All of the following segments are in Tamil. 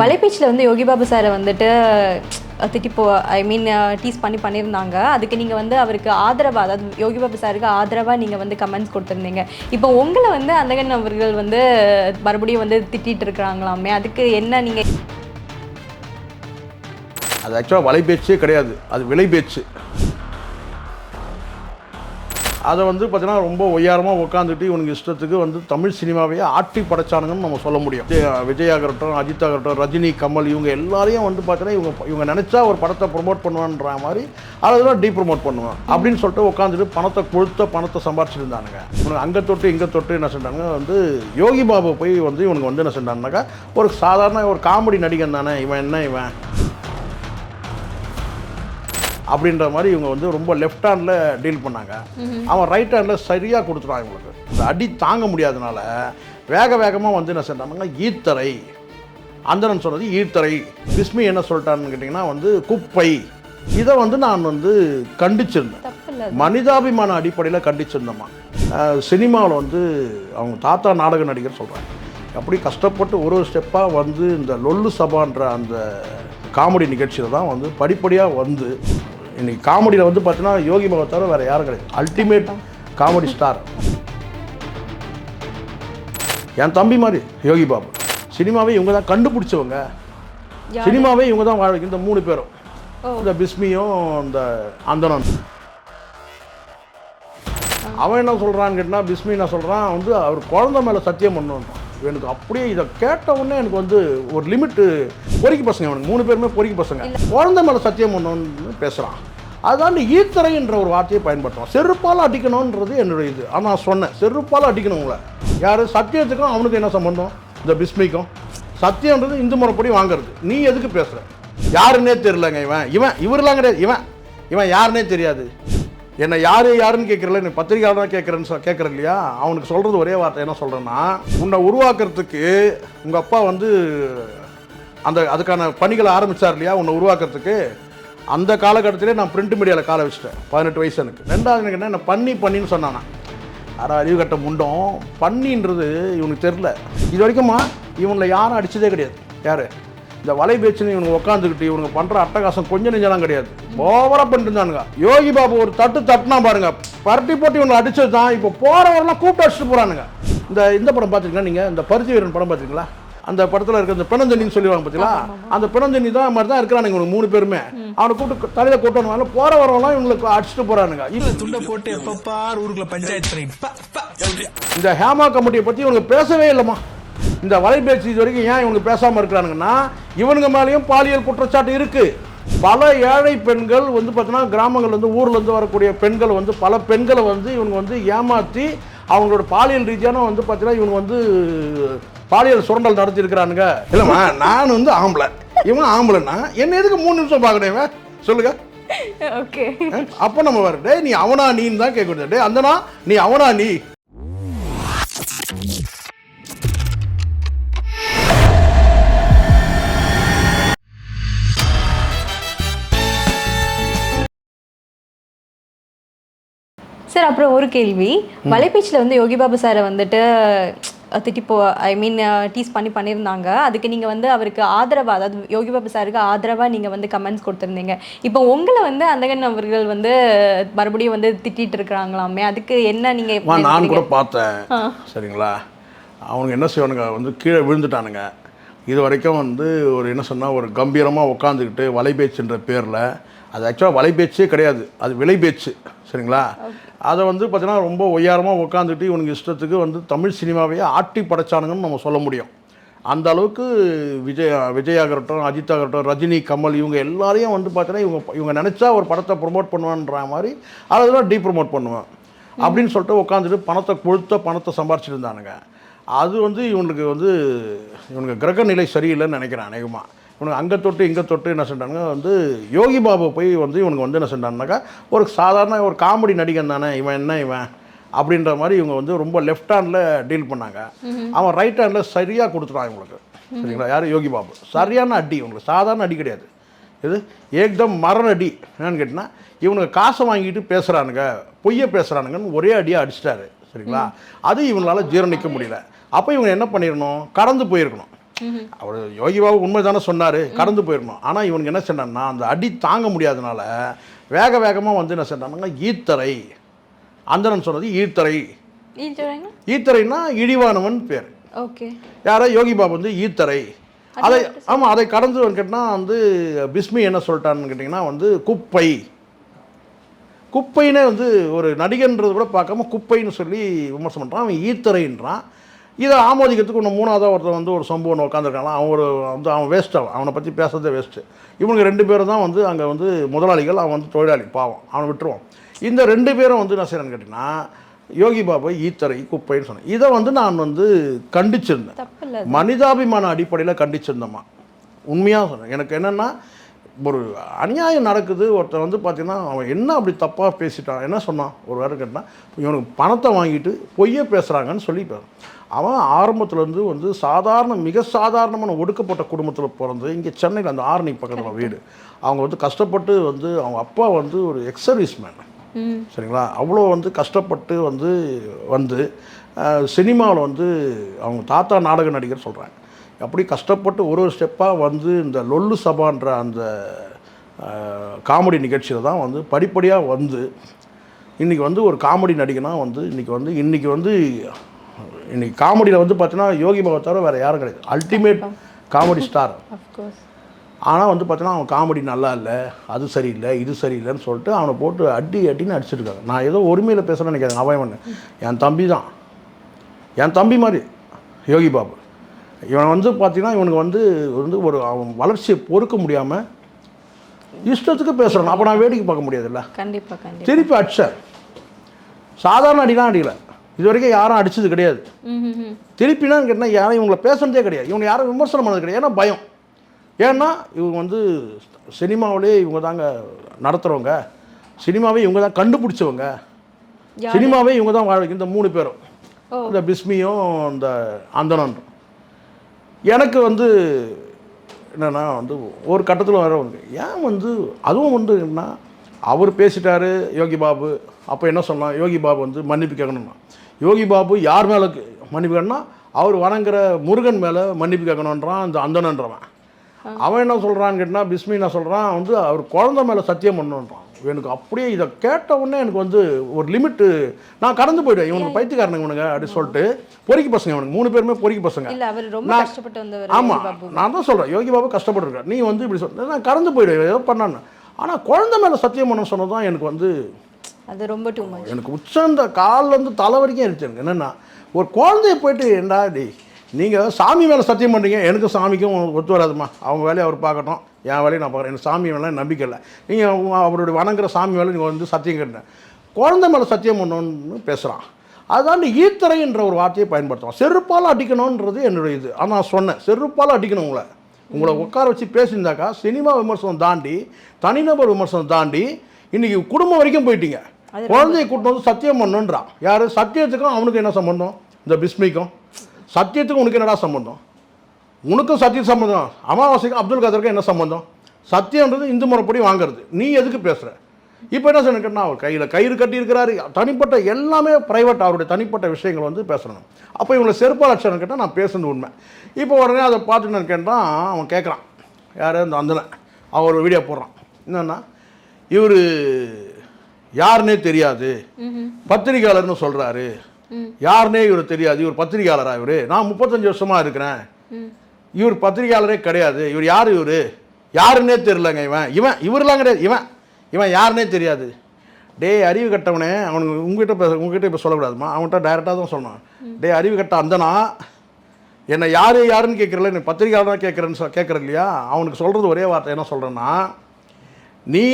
வலைபேச்சில் வந்து யோகி பாபு சாரை வந்துட்டு திட்டிப்போ டீஸ் பண்ணியிருந்தாங்க. அதுக்கு நீங்கள் வந்து அவருக்கு ஆதரவாக, அதாவது யோகி பாபு சாருக்கு ஆதரவாக நீங்கள் வந்து கமெண்ட்ஸ் கொடுத்துருந்தீங்க. இப்போ உங்களை வந்து அந்தகன் அவர்கள் வந்து மறுபடியும் வந்து திட்டிகிட்டு இருக்கிறாங்களாமே, அதுக்கு என்ன நீங்கள்? அது ஆக்சுவலாக வலைபேச்சே கிடையாது, அது விலைபேச்சு. அதை வந்து பார்த்தீங்கன்னா ரொம்ப ஒய்யாரமாக உட்காந்துட்டு இவனுக்கு இஷ்டத்துக்கு வந்து தமிழ் சினிமாவையே ஆட்டி படைச்சானுங்கன்னு நம்ம சொல்ல முடியும். விஜய் ஆகட்டும், அஜித் ஆகட்டும், ரஜினி, கமல், இவங்க எல்லாரையும் வந்து பார்த்தீங்கன்னா இவங்க நினச்சா ஒரு படத்தை ப்ரொமோட் பண்ணுவான்ற மாதிரி அதெல்லாம் ப்ரொமோட் பண்ணுவான் அப்படின்னு சொல்லிட்டு உட்காந்துட்டு பணத்தை சம்பாரிச்சிட்டு இருந்தானுங்க. இவனுக்கு அங்கே தொட்டு இங்கே தொட்டு என்ன செஞ்சாங்க, வந்து யோகி பாபு போய் வந்து இவனுக்கு வந்து என்ன செஞ்சான்னாக்கா, ஒரு சாதாரண ஒரு காமெடி நடிகன் தானே இவன், என்ன இவன் அப்படின்ற மாதிரி இவங்க வந்து ரொம்ப லெஃப்ட் ஹேண்டில் டீல் பண்ணாங்க. அவன் ரைட் ஹேண்டில் சரியாக கொடுத்துட்டான். இவங்களுக்கு இந்த அடி தாங்க முடியாதனால வேகமாக வந்து என்ன செஞ்சாங்கன்னா, ஈத்தரை, அந்தனன் சொன்னது ஈத்தரை, பிஸ்மி என்ன சொல்லிட்டான்னு கேட்டிங்கன்னா வந்து குப்பை. இதை வந்து நான் வந்து கண்டிச்சிருந்தேன், மனிதாபிமான அடிப்படையில் கண்டிச்சிருந்தேம்மா. சினிமாவில் வந்து அவங்க தாத்தா நாடக நடிகர் சொல்கிறாங்க, அப்படி கஷ்டப்பட்டு ஒரு ஸ்டெப்பாக வந்து இந்த லொல்லு சபான்ற அந்த காமெடி நிகழ்ச்சியில் தான் வந்து படிப்படியாக வந்து இன்றைக்கி காமெடியில் வந்து பார்த்தீங்கன்னா யோகி பாபு தவிர வேறு யாரும் கிடையாது, அல்டிமேட் காமெடி ஸ்டார். என் தம்பி மாதிரி யோகி பாபு. சினிமாவே இவங்க தான் கண்டுபிடிச்சவங்க, சினிமாவே இவங்க தான் வாழ. இந்த 3 பேரும், இந்த பிஸ்மியும் இந்த அந்தனன். அவன் என்ன சொல்கிறான்னு கேட்டால், பிஸ்மி என்ன சொல்கிறான் வந்து அவர் குழந்தை மேலே சத்தியம் பண்ணணும். எனக்கு அப்படியே இதை கேட்ட உடனே எனக்கு வந்து ஒரு லிமிட்டு, பொறிக்கு பசங்க அவனுக்கு 3 பேருமே பொறிக்கு பசங்க, குழந்தை மேலே சத்தியம் பண்ணணும்னு பேசுகிறான். அதாண்டு ஈத்தரைன்ற ஒரு வார்த்தையை பயன்படுத்துவான். செருப்பால் அடிக்கணுன்றது என்னுடைய இது. ஆனால் நான் சொன்னேன், செருப்பால் அடிக்கணுங்கள யார்? சத்தியத்துக்கும் அவனுக்கு என்ன சம்பந்தம்? இந்த பிஸ்மிக்கும் சத்தியன்றது இந்து முறைப்படி வாங்கிறது. நீ எதுக்கு பேசுகிற? யாருன்னே தெரியலங்க இவரெல்லாம் கிடையாது. இவன் யாருன்னே தெரியாது. என்னை யாருன்னு கேட்குறல, நீ பத்திரிகையாளர் கேட்குறேன் இல்லையா? அவனுக்கு சொல்கிறது ஒரே வார்த்தை என்ன சொல்கிறேன்னா, உன்னை உருவாக்குறதுக்கு உங்கள் அப்பா வந்து அதுக்கான பணிகளை ஆரம்பித்தார் இல்லையா உன்னை உருவாக்குறதுக்கு. அந்த காலகட்டத்திலே நான் பிரிண்ட் மீடியாவில் காலை வச்சுட்டேன். 18 வயசு எனக்கு. 2வது எனக்கு என்ன பண்ணின்னு சொன்னானா, அறிவு கட்ட முண்டம். பண்ணின்றது இவனுக்கு தெரில. இது வரைக்குமா இவனில் யாரும் அடித்ததே கிடையாது. யார் இந்த வலைபேச்சுன்னு இவனுக்கு உட்காந்துக்கிட்டு இவனுக்கு பண்ணுற அட்டகாசம் கொஞ்சம் நெஞ்சலாம் கிடையாது. ஓவராக பண்ணிட்டு இருந்தானுங்க. யோகி பாபு ஒரு தட்டுனா பாருங்க, பரட்டி போட்டு இவனை அடிச்சது தான். இப்போ போகிறவரெல்லாம் கூப்பிட்டு அடிச்சுட்டு போகிறானுங்க. இந்த படம் பார்த்துருக்கீங்களா நீங்கள்? இந்த பருத்தி வீரன் படம் பார்த்துருக்கீங்களா? அந்த படத்தில் இருக்க இந்த பிணந்தண்ணின்னு சொல்லுவாங்க பார்த்தீங்களா? அந்த பிணந்தண்ணி தான் மாதிரி தான் இருக்கிறானுங்க இவனுக்கு 3 பேருமே. அவனை கூப்பிட்டு தலையில் கூட்டணும், போகிற வரவெல்லாம் இவங்களுக்கு அடிச்சுட்டு போகிறானுங்க. துண்டை போட்டு எப்பப்பா ஊருக்குள்ள பஞ்சாயத்து. இந்த ஹேமா கமிட்டியை பற்றி இவங்க பேசவே இல்லைம்மா. இந்த வலைபேச்சு இது வரைக்கும் ஏன் இவங்க பேசாமல் இருக்கிறானுங்கன்னா, இவனுங்க மேலேயும் பாலியல் குற்றச்சாட்டு இருக்குது. பல ஏழை பெண்கள் வந்து பார்த்தீங்கன்னா கிராமங்கள்லேருந்து ஊர்லேருந்து வரக்கூடிய பெண்கள் வந்து பல பெண்களை வந்து இவங்க வந்து ஏமாற்றி அவங்களோட பாலியல் ரீதியான வந்து பார்த்தீங்கன்னா இவங்க வந்து பாலியல் சுரண்டல் நடத்தியிருக்கிறானுங்க. இல்லைம்மா, நான் வந்து ஆம்பளை, இவன் ஆம்பளைன்னா என்ன எதுக்கு 3 நிமிஷம் பார்க்கணும் இவன்? சொல்லுங்க. ஓகே, அப்போ நம்ம வர டே நீ அவனா நீன்னு தான் கேட்க. டே அந்தனா நீ அவனா நீ. சார் அப்புறம் ஒரு கேள்வி, வலைபேச்சில் வந்து யோகி பாபு சாரை வந்துட்டு டீஸ் பண்ணியிருந்தாங்க. அதுக்கு நீங்கள் வந்து அவருக்கு ஆதரவாக, அதாவது யோகி பாபு சாருக்கு ஆதரவாக நீங்கள் வந்து கமெண்ட்ஸ் கொடுத்துருந்தீங்க. இப்போ உங்களை வந்து அந்தகன் அவர்கள் வந்து மறுபடியும் வந்து திட்டிகிட்டு இருக்கிறாங்களாமே, அதுக்கு என்ன நீங்கள்? நான் கூட பார்த்தேன். சரிங்களா, அவனுக்கு என்ன செய்வானுங்க வந்து கீழே விழுந்துட்டானுங்க. இது வரைக்கும் வந்து ஒரு என்ன சொன்னால் ஒரு கம்பீரமாக உட்காந்துக்கிட்டு வலைபேச்சுன்ற பேரில், அது ஆக்சுவலாக வலைபேச்சே கிடையாது, அது விலைபேச்சு. சரிங்களா, அதை வந்து பார்த்தீங்கன்னா ரொம்ப ஒய்யாரமாக உட்காந்துட்டு இவனுக்கு இஷ்டத்துக்கு வந்து தமிழ் சினிமாவையே ஆட்டி படைச்சானுங்கன்னு நம்ம சொல்ல முடியும். அந்த அளவுக்கு விஜய் ஆகட்டும், அஜித் ஆகட்டும், ரஜினி, கமல், இவங்க எல்லாரையும் வந்து பார்த்தீங்கன்னா இவங்க நினச்சா ஒரு படத்தை ப்ரொமோட் பண்ணுவான்ற மாதிரி அதெல்லாம் ப்ரொமோட் பண்ணுவேன் அப்படின்னு சொல்லிட்டு உட்காந்துட்டு பணத்தை சம்பாரிச்சிட்டு இருந்தானுங்க. அது வந்து இவனுக்கு கிரக நிலை சரியில்லைன்னு நினைக்கிறேன் அநேகமாக. இவனுக்கு அங்கே தொட்டு இங்கே தொட்டு என்ன செஞ்சாங்க, வந்து யோகி பாபு போய் வந்து இவனுக்கு வந்து என்ன செஞ்சான்னாக்கா, ஒரு சாதாரண ஒரு காமெடி நடிகன் தானே இவன், என்ன இவன் அப்படின்ற மாதிரி இவங்க வந்து ரொம்ப லெஃப்ட் ஹேண்டில் டீல் பண்ணாங்க. அவன் ரைட் ஹேண்டில் சரியாக கொடுத்துட்டான் இவங்களுக்கு. சரிங்களா, யார்? யோகி பாபு. சரியான அடி, இவங்களுக்கு சாதாரண அடி கிடையாது. இது ஏக்தம் மரண அடி. என்னன்னு கேட்டிங்கன்னா, இவனுக்கு காசை வாங்கிட்டு பேசுகிறானுங்க, பொய்யை பேசுகிறானுங்கன்னு ஒரே அடியாக அடிச்சிட்டாரு. சரிங்களா, அது இவங்களால் ஜீரணிக்க முடியல. அப்போ இவங்க என்ன பண்ணிடணும், கடந்து போயிருக்கணும். அவர் யோகி பாபு உண்மை தானே சொன்னார், கடந்து போயிடணும். ஆனால் இவனுக்கு என்ன சொன்னான்னா அந்த அடி தாங்க முடியாதனால வேக வேகமாக வந்து என்ன சொன்னாங்கன்னா ஈத்தரை, அந்தணன் சொன்னது ஈத்தரை. ஈத்தரைன்னா இழிவானவன் பேர். ஓகே. யாரோ யோகி பாபு வந்து ஈத்தரை. அதை ஆமாம், அதை கடந்து கேட்டால் வந்து பிஸ்மி என்ன சொல்லிட்டான்னு கேட்டிங்கன்னா வந்து குப்பை. குப்பைன்னே வந்து ஒரு நடிகன்றது கூட பார்க்காம குப்பைன்னு சொல்லி விமர்சனம் பண்ணுறான். அவன் ஈத்தரைன்றான். இதை ஆமோதிக்கிறதுக்கு ஒன்று மூணாவதாக ஒருத்தர் வந்து ஒரு சம்பவம் உட்காந்துருக்காங்க. அவன் ஒரு வந்து அவன் வேஸ்ட்டாக, அவனை பற்றி பேசுறதே வேஸ்ட்டு. இவனுக்கு 2 பேரும் தான் வந்து அங்கே வந்து முதலாளிகள், அவன் வந்து தொழிலாளி, பாவம், அவனை விட்டுருவான். இந்த 2 பேரும் வந்து என்ன செய்யறான்னு கேட்டிங்கன்னா யோகி பாபு ஈத்தரை குப்பைன்னு சொன்னேன். இதை வந்து நான் வந்து கண்டிச்சிருந்தேன், மனிதாபிமான அடிப்படையில் கண்டிச்சிருந்தேம்மா. உண்மையாக சொன்னேன். எனக்கு என்னென்னா ஒரு அநியாயம் நடக்குது. ஒருத்தர் வந்து பார்த்தீங்கன்னா அவன் என்ன அப்படி தப்பாக பேசிட்டான், என்ன சொன்னான் ஒரு வேறு கேட்டால் இவனுக்கு பணத்தை வாங்கிட்டு பொய்யே பேசுகிறாங்கன்னு சொல்லி அவன் ஆரம்பத்துலேருந்து வந்து சாதாரண மிக சாதாரணமான ஒடுக்கப்பட்ட குடும்பத்தில் பிறந்து இங்கே சென்னையில் அந்த ஆரணி பக்கத்தில் வீடு. அவங்க வந்து கஷ்டப்பட்டு வந்து அவங்க அப்பா வந்து ஒரு எக்ஸர்வீஸ் மேன், சரிங்களா. அவ்வளோ வந்து கஷ்டப்பட்டு வந்து சினிமாவில் வந்து அவங்க தாத்தா நாடக நடிகர் சொல்கிறாங்க. அப்படி கஷ்டப்பட்டு ஒரு ஸ்டெப்பாக வந்து இந்த லொல்லு சபான்ற அந்த காமெடி நிகழ்ச்சியில் தான் வந்து படிப்படியாக வந்து இன்றைக்கி வந்து ஒரு காமெடி நடிகனாக வந்து இன்றைக்கி காமெடியில் வந்து பார்த்தீங்கன்னா யோகி பாபா தவிர வேறு யாரும் கிடையாது, அல்டிமேட் காமெடி ஸ்டார். ஆனால் வந்து பார்த்தீங்கன்னா அவன் காமெடி நல்லா இல்லை, அது சரியில்லை, இது சரியில்லைன்னு சொல்லிட்டு அவனை போட்டு அடின்னு அடிச்சிருக்காங்க. நான் ஏதோ ஒருமையில் பேசுகிறேன்னு நினைக்கிறேன். அவன் என் தம்பி தான், என் தம்பி மாதிரி யோகி பாபு. இவன் வந்து பார்த்தீங்கன்னா இவனுக்கு வந்து ஒரு அவன் வளர்ச்சியை பொறுக்க முடியாமல் இஷ்டத்துக்கு பேசுகிறான். அப்போ நான் வேடிக்கை பார்க்க முடியாதுல்ல. கண்டிப்பாக திருப்பி அடிச்சேன். சாதாரண அடிலாம் அடிக்கலை, இது வரைக்கும் யாரும் அடித்தது கிடையாது. திருப்பினான்னு கேட்டால் யாரும் இவங்களை பேசுனதே கிடையாது, இவங்க யாரும் விமர்சனம் பண்ணது கிடையாது. ஏன்னா பயம். ஏன்னா இவங்க வந்து சினிமாவிலே இவங்க தாங்க நடத்துகிறவங்க, சினிமாவே இவங்க தான் கண்டுபிடிச்சவங்க, சினிமாவே இவங்க தான் இந்த 3 பேரும், இந்த பிஸ்மியும் இந்த அந்தணன். எனக்கு வந்து என்னென்னா வந்து ஒரு கட்டத்தில் வரவங்க ஏன் வந்து அதுவும் வந்து என்ன அவர் பேசிட்டாரு யோகி பாபு. அப்போ என்ன சொல்லலாம், யோகி பாபு வந்து மன்னிப்பு கேட்கணும்னா யோகி பாபு யார் மேலே மன்னிப்பு கேட்கணும்னா அவர் வணங்குற முருகன் மேலே மன்னிப்பு கேட்கணுன்றான் இந்த அந்தணன்றவன். அவன் என்ன சொல்கிறான்னு கேட்டால் பிஸ்மி என்ன சொல்கிறான் வந்து அவர் குழந்தை மேலே சத்தியம் பண்ணணுன்றான். எனக்கு அப்படியே இதை கேட்ட உடனே எனக்கு வந்து ஒரு லிமிட்டு, நான் கடந்து போய்டுவேன். இவனுக்கு பைத்தியக்காரனுங்க இவனுங்க அப்படின்னு சொல்லிட்டு பொறுக்கி பசங்க, இவனுக்கு 3 பேருமே பொறுக்கி பசங்க. ஆமாம், நான் தான் சொல்கிறேன் யோகி பாபு கஷ்டப்பட்டுருக்கேன், நீ வந்து இப்படி சொல்ல நான் கடந்து போய்டுவேன் ஏதோ பண்ணான்னு. ஆனால் குழந்தை மேலே சத்தியம் பண்ண சொன்னது தான் எனக்கு வந்து அது ரொம்ப டூ மச். எனக்கு உச்சந்த காலிலேருந்து தலை வரைக்கும் இருந்துச்சு. எனக்கு என்னென்னா ஒரு குழந்தைய போய்ட்டு ஏண்டா நீங்கள் சாமி மேலே சத்தியம் பண்ணுறீங்க, எனக்கும் சாமிக்கும் ஒத்து வராதுமா, அவங்க வேலையை அவர் பார்க்கட்டும், என் வேலையை நான் பார்க்குறேன், எனக்கு சாமி மேலே நம்பிக்கை இல்லை, நீங்கள் அவருடைய வணங்குற சாமி மேலே நீங்கள் வந்து சத்தியம் கேட்டேன், குழந்தை மேலே சத்தியம் பண்ணணும்னு பேசுகிறான். அதாண்டு ஈத்தரைன்ற ஒரு வார்த்தையை பயன்படுத்துவான். செருப்பால் அடிக்கணுன்றது என்னுடைய இது. ஆனால் நான் சொன்னேன் செருப்பால் அடிக்கணும், உங்களை உட்கார வச்சு பேசியிருந்தாக்கா சினிமா விமர்சனம் தாண்டி தனிநபர் விமர்சனம் தாண்டி இன்றைக்கி குடும்பம் வரைக்கும் போயிட்டீங்க. குழந்தைய கூட்டு வந்து சத்தியம் பண்ணணுன்றான். யார்? சத்தியத்துக்கும் அவனுக்கு என்ன சம்பந்தம்? இந்த பிஸ்மிக்கும் சத்தியத்துக்கும் உனக்கு என்னடா சம்பந்தம்? உனக்கும் சத்திய சம்பந்தம், அமாவாசைக்கும் அப்துல் கதருக்கும் என்ன சம்பந்தம்? சத்தியன்றது இந்து முறைப்படி வாங்குறது, நீ எதுக்கு பேசுகிற? இப்போ என்ன சொன்னா அவர் கையில் கயிறு கட்டியிருக்கிறாரு, தனிப்பட்ட எல்லாமே ப்ரைவேட், அவருடைய தனிப்பட்ட விஷயங்கள் வந்து பேசணும். அப்போ இவங்களை செருப்பால் அடிச்சான்னு கேட்டால் நான் பேசுனது உண்மை. இப்போ உடனே அதை பார்த்துட்டு நான் கேட்டான், அவன் கேட்குறான் யார் இந்த அந்தனை, அவன் ஒரு வீடியோ போடுறான். என்னென்னா இவர் யாருன்னே தெரியாது, பத்திரிகையாளர்னு சொல்கிறாரு, யாருன்னே இவர் தெரியாது, இவர் பத்திரிகையாளரா? இவர் நான் 35 வருஷமாக இருக்கிறேன், இவர் பத்திரிகையாளரே கிடையாது, இவர் யார்? இவர் யாருன்னே தெரிலங்க, இவரெலாம் கிடையாது, இவன் யாருன்னே தெரியாது. அறிவு கட்டவனே, அவனுக்கு உங்ககிட்ட இப்போ சொல்லக்கூடாதுமா, அவன்கிட்ட டைரெக்டாக தான் சொன்னான். அறிவு கட்ட அந்தனா என்னை யாருன்னு கேட்குறல, என்னை பத்திரிகையாளராக கேட்குறேன் இல்லையா? அவனுக்கு சொல்கிறது ஒரே வார்த்தை என்ன சொல்கிறேன்னா, நீ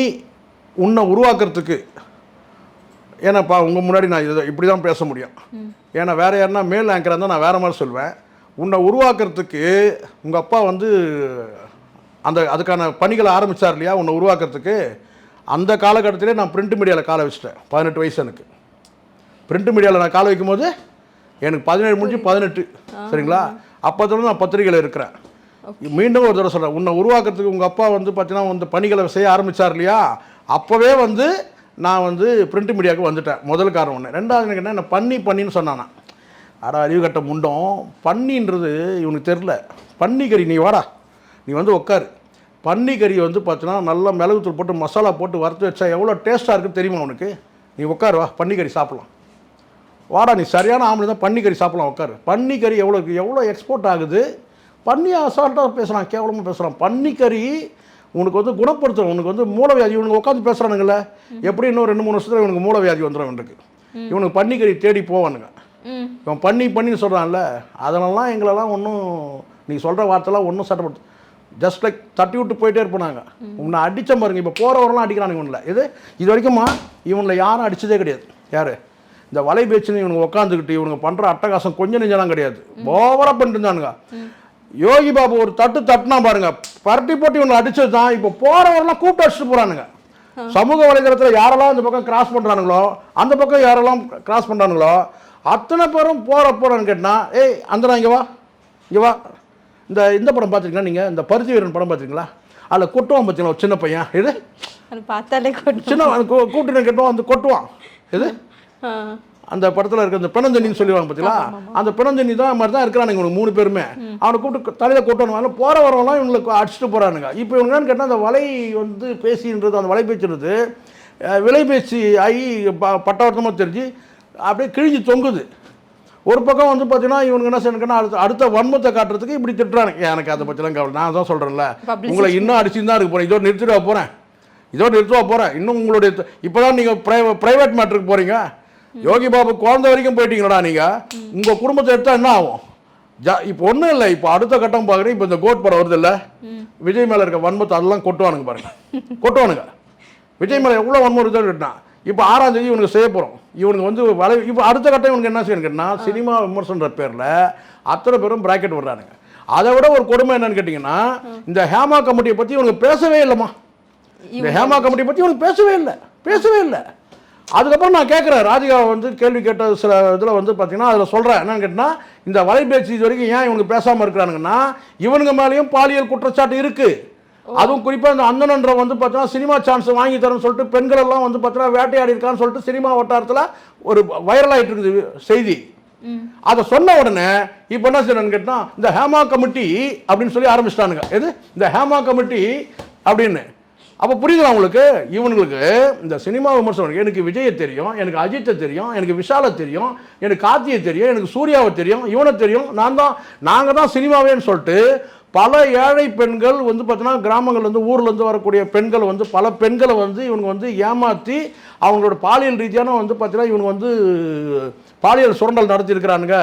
உன்னை உருவாக்குறதுக்கு, ஏன்னாப்பா உங்கள் முன்னாடி நான் இதை இப்படி தான் பேச முடியும், ஏன்னா வேறு யாருன்னா மேல் ஆங்கராக இருந்தால் நான் வேறு மாதிரி சொல்வேன். உன்னை உருவாக்குறதுக்கு உங்கள் அப்பா வந்து அதுக்கான பணிகளை ஆரம்பித்தார் இல்லையா உன்னை உருவாக்குறதுக்கு, அந்த காலகட்டத்திலே நான் பிரிண்ட் மீடியாவில் காலை வச்சிட்டேன். 18 வயசு எனக்கு. பிரிண்ட் மீடியாவில் நான் காலை வைக்கும் போது எனக்கு 17 முடிஞ்சு 18, சரிங்களா? அப்போதுலேருந்து நான் பத்திரிகையில் இருக்கிறேன். மீண்டும் ஒரு தடவை சொல்கிறேன், உன்னை உருவாக்குறதுக்கு உங்கள் அப்பா வந்து பார்த்தீங்கன்னா இந்த பணிகளை செய்ய ஆரம்பித்தார் இல்லையா, அப்போவே வந்து நான் வந்து பிரிண்ட் மீடியாவுக்கு வந்துட்டேன். முதல் காரணம் ஒன்று. ரெண்டாவது எனக்கு என்ன பண்ணின்னு சொன்னானா, அறிவு கட்ட முண்டம், பண்ணின்றது இவனுக்கு தெரில. பன்னிக்கறி நீ வாடா, நீ வந்து உட்காரு. பன்னிக்கறி வந்து பார்த்தீங்கன்னா நல்லா மிளகுத்தூள் போட்டு மசாலா போட்டு வறுத்து வச்சா எவ்வளோ டேஸ்ட்டாக இருக்குன்னு தெரியுமா உனக்கு? நீ உட்காரு வா, பன்னிக்கறி சாப்பிட்லாம். வாடா, நீ சரியான ஆம்பளை தான், பன்னிக்கறி சாப்பிட்லாம், உட்காரு. பன்னிக்கறி எவ்வளோ எக்ஸ்போர்ட் ஆகுது. பன்னி அசால்ட்டாக பேசுகிறான், கேவலமாக பேசுகிறான். பன்னிக்கறி உனக்கு வந்து குணப்படுத்தும், உனக்கு வந்து மூலவியாதி. இவனுக்கு உட்காந்து பேசுகிறானுங்கள, எப்படி இன்னும் 2-3 வருஷத்தில் இவனுக்கு மூலவியாதி வந்துடும். இவனுக்கு இவனுக்கு பன்னிக்கறி தேடி போவானுங்க. இவன் பண்ணின்னு சொல்கிறான்ல, அதனாலலாம் எங்களெல்லாம் ஒன்றும் நீ சொல்கிற வார்த்தைலாம் ஒன்றும் சட்டப்பட்டு ஜஸ்ட் லைக் தட்டி விட்டு போயிட்டே இருப்பாங்க. உன்னை அடித்த பாருங்க, இப்போ போகிறவரெல்லாம் அடிக்கிறானுங்க. இவனில் இது வரைக்குமா இவனில் யாரும் அடித்ததே கிடையாது. யார் இந்த வலை பேச்சுன்னு இவனுக்கு உட்காந்துக்கிட்டு இவனுங்க பண்ணுற அட்டகாசம் கொஞ்சம் நெஞ்சலாம் கிடையாது. ஓவராக பண்ணிட்டு இருந்தானுங்க. யோகி பாபு ஒரு தட்டுனா பாருங்க, பரட்டி போட்டு இவனை அடிச்சது தான். இப்போ போகிறவரெல்லாம் கூப்பிட்டு அடிச்சுட்டு போகிறானுங்க. சமூக வலைதளத்தில் யாரெல்லாம் இந்த பக்கம் கிராஸ் பண்ணுறானுங்களோ, அந்த பக்கம் யாரெல்லாம் கிராஸ் பண்ணுறானுங்களோ, அத்தனை பேரும் போகிறான்னு கேட்டால், ஏய் அந்த இங்கே வா, இங்கே வா. இந்த படம் பார்த்துருக்கீங்களா நீங்கள்? இந்த பருத்தி வீரன் படம் பார்த்துருக்கீங்களா? அதில் கொட்டுவான் பார்த்தீங்களா ஒரு சின்ன பையன். இது பார்த்தாலே சின்ன கூட்டின கேட்டோம், அந்த கொட்டுவான். இது அந்த படத்தில் இருக்க அந்த பிணந்தண்ணின்னு சொல்லுவாங்க பார்த்தீங்களா, அந்த பிணந்தண்ணி தான் மாதிரி தான் இருக்கிறானுங்க இவனுக்கு 3 பேருமே. அவனை கூப்பிட்டு தலையில் கொட்டணும். போகிற வரவெல்லாம் இவங்களுக்கு அடிச்சுட்டு போகிறானுங்க. இப்போ இவனுங்கன்னு கேட்டால் அந்த வலை வந்து பேசின்றது, அந்த வலை பேச்சுறது விலை பேச்சு ஆகி பட்டவர்த்தமாக தெரிஞ்சு அப்படியே கிழிஞ்சு தொங்குது. ஒரு பக்கம் வந்து பார்த்தீங்கன்னா இவனுக்கு என்ன செய்யணுன்னா அடுத்த வன்மத்தை காட்டுறதுக்கு இப்படி திட்டுறானுங்க. எனக்கு அதை பற்றிலாம் கவலை. நான் தான் சொல்கிறேன்ல, உங்களை இன்னும் அடிச்சுன்னு தான் இருக்க போகிறேன். இதோடு நிறுத்திடுவா போகிறேன். இன்னும் உங்களுடைய இப்போ தான் நீங்கள் ப்ரைவேட் மேட்டருக்கு போகிறீங்க. யோகி பாபு குழந்தை வரைக்கும் போயிட்டீங்களா நீங்கள்? உங்கள் குடும்பத்தை எடுத்தால் என்ன ஆகும்? இப்போ ஒன்றும் இல்லை, இப்போ அடுத்த கட்டம் பார்க்குறேன். இப்போ இந்த கோட் படம் வருது இல்லை, விஜய் மேலே இருக்க வன்மத்தை அதெல்லாம் கொட்டுவானுங்க பாருங்க, கொட்டுவானுங்க. விஜய் மேலே எவ்வளோ வன்மம் இருக்குதுன்னு கேட்டான். இப்போ 6ஆம் தேதி இவனுக்கு செய்ய போகிறோம். இவனுக்கு வந்து இப்போ அடுத்த கட்டம் இவனுக்கு என்ன செய்யணும் கேட்டால், சினிமா விமர்சனன்ற பேரில் அத்தனை பேரும் பிராக்கெட் விடுறானுங்க. அதை விட ஒரு கொடுமை என்னன்னு கேட்டிங்கன்னா, இந்த ஹேமா கமிட்டியை பற்றி இவனுக்கு பேசவே இல்லைம்மா. இந்த ஹேமா கமிட்டியை பற்றி இவனுக்கு பேசவே இல்லை. அதுக்கப்புறம் நான் கேட்குறேன், ராதிகா வந்து கேள்வி கேட்ட சில இதில் வந்து பார்த்தீங்கன்னா அதில் சொல்கிறேன் என்னன்னு கேட்டால், இந்த வலைபேச்சு இது வரைக்கும் ஏன் இவனுக்கு பேசாமல் இருக்கிறானுங்கன்னா, இவனுங்க மேலேயும் பாலியல் குற்றச்சாட்டு இருக்குது. அதுவும் குறிப்பாக இந்த அந்தனன்ற வந்து பார்த்தீங்கன்னா சினிமா சான்ஸ் வாங்கி தரேன்னு சொல்லிட்டு பெண்கள் எல்லாம் வந்து பார்த்தீங்கன்னா வேட்டையாடி இருக்கான்னு சொல்லிட்டு சினிமா வட்டாரத்தில் ஒரு வைரல் ஆகிட்டு இருக்குது செய்தி. அதை சொன்ன உடனே இப்போ என்ன செய்யணும்னு கேட்டால், இந்த ஹேமா கமிட்டி அப்படின்னு சொல்லி ஆரம்பிச்சிட்டானுங்க. எது இந்த ஹேமா கமிட்டி அப்படின்னு? அப்போ புரியுதுங்களா உங்களுக்கு? இவனுங்களுக்கு இந்த சினிமா விமர்சனம், எனக்கு விஜயை தெரியும், எனக்கு அஜித்தை தெரியும், எனக்கு விஷாலை தெரியும், எனக்கு கார்த்தியை தெரியும், எனக்கு சூர்யாவை தெரியும், இவனை தெரியும், நாங்கள் தான் சினிமாவேன்னு சொல்லிட்டு பல ஏழை பெண்கள் வந்து பார்த்தீங்கன்னா கிராமங்கள்லேருந்து ஊர்லேருந்து வரக்கூடிய பெண்கள் வந்து பல பெண்களை வந்து இவங்க வந்து ஏமாற்றி அவங்களோட பாலியல் ரீதியான வந்து பார்த்தீங்கன்னா இவங்க வந்து பாலியல் சுரண்டல் நடத்தியிருக்கிறானுங்க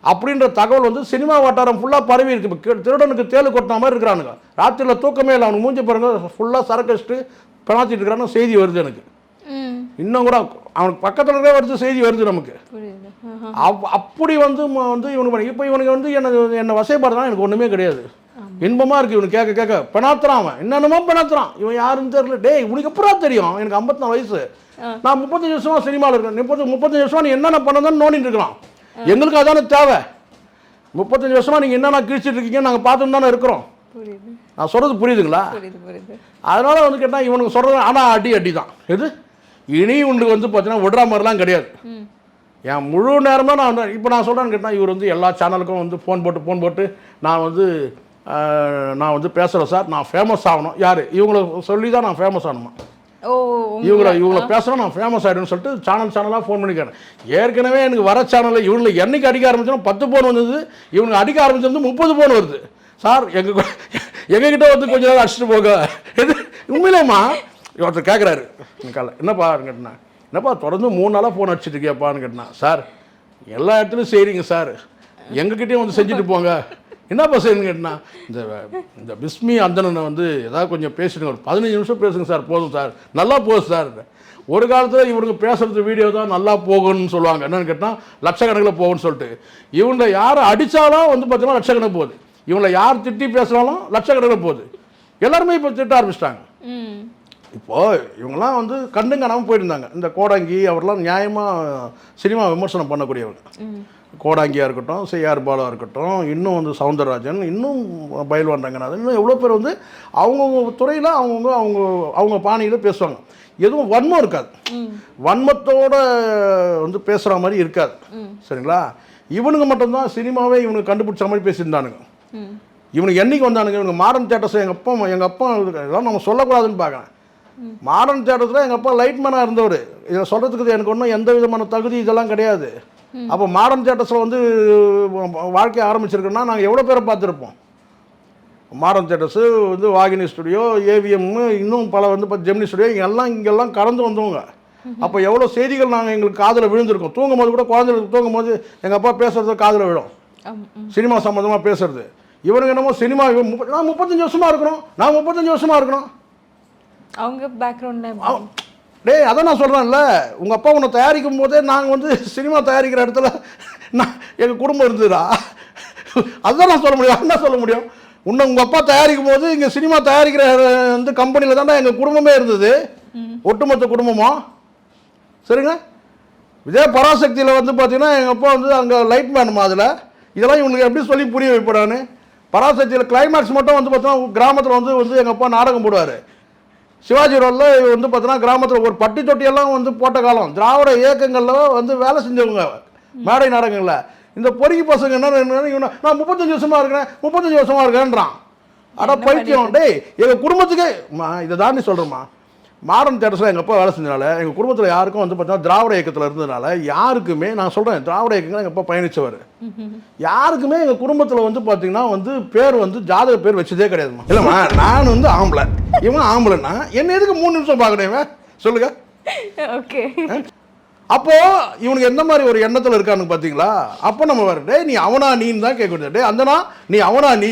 அப்படின்ற தகவல் வந்து சினிமா வட்டாரம் ஃபுல்லாக பரவி இருக்கு. இப்போ திருடனுக்கு தேலு கொட்டின மாதிரி இருக்கிறானுங்க. ராத்திரியில் தூக்கமே இல்லை, அவனுக்கு மூஞ்சி பாருங்க ஃபுல்லாக சரக்கு வச்சுட்டு பிணாத்திட்டு இருக்கிறான்னு செய்தி வருது எனக்கு. இன்னும் கூட அவனுக்கு பக்கத்துலவே வருது செய்தி வருது நமக்கு. அப்படி வந்து இவனுக்கு இப்போ இவனுக்கு வந்து என்னை வசைப்படுறதுனா எனக்கு ஒன்றுமே கிடையாது. இன்பமாக இருக்குது இவனுக்கு கேட்க பிணாத்துறான். அவன் என்னென்னமோ பிணாத்துறான். இவன் யாருன்னு தெரியல. டேய் உனக்கு எப்படா தெரியும்? எனக்கு 54 வயசு, நான் 35 வருஷமாக சினிமாவில் இருக்கேன். 35 வருஷமாக நீ என்னென்ன பண்ணதான்னு நோண்டிட்டு இருக்கிறான். எங்களுக்கு அதானே தேவை. 35 வருஷமாக நீங்கள் என்னென்ன கிழிச்சிட்டு இருக்கீங்க நாங்கள் பார்த்துட்டு தானே இருக்கிறோம். நான் சொல்கிறது புரியுதுங்களா? அதனால வந்து கேட்டால் இவனுக்கு சொல்கிறது ஆனால் அடி தான். எது இனி உனக்கு வந்து பார்த்தீங்கன்னா விடுற மாதிரிலாம் கிடையாது. என் முழு நேரமாக நான் சொல்கிறேன்னு கேட்டால், இவர் வந்து எல்லா சேனலுக்கும் வந்து ஃபோன் போட்டு நான் வந்து பேசுகிறேன் சார், நான் ஃபேமஸ் ஆகணும். யார் இவங்களை சொல்லி தான் நான் ஃபேமஸ் ஆகணுமா? இவங்களை பேசுகிறேன் நான் ஃபேமஸ் ஆகிடுன்னு சொல்லிட்டு சேனலாக ஃபோன் பண்ணிக்கிறேன். ஏற்கனவே எனக்கு வர சேனலில் இவங்களுக்கு என்னைக்கு அடிக்க ஆரம்பிச்சோன்னா 10 ஃபோன் வந்தது. இவனுக்கு அடிக்க ஆரம்பிச்சது 30 ஃபோன் வருது. சார் எங்ககிட்ட வந்து கொஞ்சம் நேரம் அடிச்சுட்டு போக. இது உண்மையிலேம்மா ஒருத்தர் கேட்குறாரு என்னப்பா கேட்டேன்னா, என்னப்பா தொடர்ந்து 3 நாளாக ஃபோன் அடிச்சுட்டு இருக்கியாப்பான்னு கேட்டேன். சார் எல்லா இடத்துலையும் செய்கிறீங்க சார், எங்ககிட்டயும் வந்து செஞ்சுட்டு போங்க. என்னப்பா செய்யுன்னு கேட்டேன்னா, இந்த பிஸ்மி அந்தனனை வந்து ஏதாவது கொஞ்சம் பேசிடுங்க, ஒரு 15 நிமிஷம் பேசுங்க சார், போதும் சார், நல்லா போகுது சார். ஒரு காலத்தில் இவனுக்கு பேசுகிறது வீடியோ தான் நல்லா போகும்னு சொல்லுவாங்க. என்னென்னு கேட்டால் லட்சக்கணக்கில் போகும்னு சொல்லிட்டு, இவனை யார் அடித்தாலும் வந்து பார்த்தீங்கன்னா லட்சக்கணக்கு போகுது. இவங்களை யார் திட்டி பேசுனாலும் லட்சக்கணக்கில் போகுது. எல்லாருமே இப்போ திட்ட ஆரம்பிச்சிட்டாங்க. இப்போது இவங்கெல்லாம் வந்து கண்டுங்கானாமல் போயிருந்தாங்க. இந்த கோடாங்கி அவர்லாம் நியாயமாக சினிமா விமர்சனம் பண்ணக்கூடியவங்க. கோடாங்கியாக இருக்கட்டும், செய்யார் பாலாக இருக்கட்டும், இன்னும் வந்து சவுந்தரராஜன், இன்னும் பயில்வான் ரங்கநாதன், இன்னும் எவ்வளோ பேர் வந்து அவங்கவுங்க துறையில் அவங்க பாணியில் பேசுவாங்க. எதுவும் வன்மம் இருக்காது, வன்மத்தோடு வந்து பேசுகிற மாதிரி இருக்காது. சரிங்களா? இவனுங்க மட்டும்தான் சினிமாவே இவனுக்கு கண்டுபிடிச்ச மாதிரி பேசியிருந்தானுங்க. இவனுக்கு என்னைக்கு வந்தானுங்க இவனுக்கு மாடர்ன் தேட்டர்ஸ் எங்கள் அப்பா இதெல்லாம் நம்ம சொல்லக்கூடாதுன்னு பார்க்குறேன். மாடர்ன் தேட்டர்ஸில் எங்கள் அப்பா லைட்மேனாக இருந்தவர். இதில் சொல்கிறதுக்கு எனக்கு ஒன்றும் எந்த விதமான தகுதி இதெல்லாம் கிடையாது. அப்போ மாடர்ன் தேட்டர்ஸில் வந்து வாழ்க்கையை ஆரம்பிச்சிருக்கோன்னா நாங்கள் எவ்வளோ பேரை பார்த்துருப்போம். மாடர்ன் தேட்டர்ஸு வந்து வாகினி ஸ்டுடியோ, ஏவிஎம், இன்னும் பல வந்து இப்போ ஜெமினி ஸ்டுடியோ இங்கெல்லாம் கடந்து வந்தவங்க. அப்போ எவ்வளோ செய்திகள் நாங்கள் எங்களுக்கு காதில் விழுந்திருக்கோம். தூங்கும் போது கூட குழந்தைகளுக்கு தூங்கும் போது எங்கள் அப்பா பேசுகிறது காதில் விழும், சினிமா சம்மந்தமாக பேசுறது. இவனுக்கு என்னமோ சினிமா நான் 35 வருஷமாக இருக்கிறோம், நான் 35 வருஷமாக இருக்கிறோம். அவங்க பேக்ரவுண்டில் டேய் அதான் நான் சொல்கிறேன்ல, உங்கள் அப்பா உன்னை தயாரிக்கும் போதே நாங்கள் வந்து சினிமா தயாரிக்கிற இடத்துல எங்கள் குடும்பம் இருந்ததுடா. அதுதான் நான் சொல்ல முடியும். என்ன சொல்ல முடியும்? உங்கள் அப்பா தயாரிக்கும் போது இங்கே சினிமா தயாரிக்கிற வந்து கம்பெனியில் தானே எங்கள் குடும்பமே இருந்தது, ஒட்டுமொத்த குடும்பமும். சரிங்க, இதே பராசக்தியில் வந்து பார்த்தீங்கன்னா எங்கள் அப்பா வந்து அங்கே லைட் மேனுமா. அதில் இதெல்லாம் இவங்களுக்கு எப்படி சொல்லி புரிய வைப்படான்னு. பராசக்தியில் கிளைமேக்ஸ் மட்டும் வந்து பார்த்தீங்கன்னா கிராமத்தில் வந்து எங்கள் அப்பா நாடகம் போடுவார். சிவாஜி ரோலில் வந்து பார்த்தீங்கன்னா கிராமத்தில் ஒரு பட்டி தொட்டியெல்லாம் வந்து போட்ட காலம். திராவிட இயக்கங்களில் வந்து வேலை செஞ்சவங்க மேடை நாடகங்களில். இந்த பொறுக்கி பசங்க என்ன நான் 35 வருஷமாக இருக்கிறேன் 35 வருஷமாக இருக்கேன்றான். அட பைத்தியம். டேய் எங்கள் குடும்பத்துக்கே இதை தாண்டி சொல்கிறேம்மா, மாடர்ன் தேட்டர்ஸில் எங்கள் அப்பா வேலை செஞ்சனால எங்கள் குடும்பத்தில் யாருக்கும் வந்து பார்த்தீங்கன்னா திராவிட இயக்கத்தில் இருந்ததுனால யாருக்குமே, நான் சொல்கிறேன் திராவிட இயக்கங்கள் எங்கள் அப்பா பயணித்தவர், யாருக்குமே எங்கள் குடும்பத்தில் வந்து பார்த்தீங்கன்னா வந்து பேர் வந்து ஜாதக பேர் வச்சதே கிடையாதுமா. இல்லைம்மா, நான் வந்து ஆம்பளை, இவன் ஆம்பளைன்னா என்ன எதுக்கு 3 நிமிஷம் பார்க்கணும் சொல்லுங்க. ஓகே, அப்போ இவனுக்கு எந்த மாதிரி ஒரு எண்ணத்தில் இருக்கான்னு பார்த்தீங்களா? அப்போ நம்ம வேறு டே நீ அவனா நீன்னு தான் கேட்குறது. டே அந்தனா நீ அவனா நீ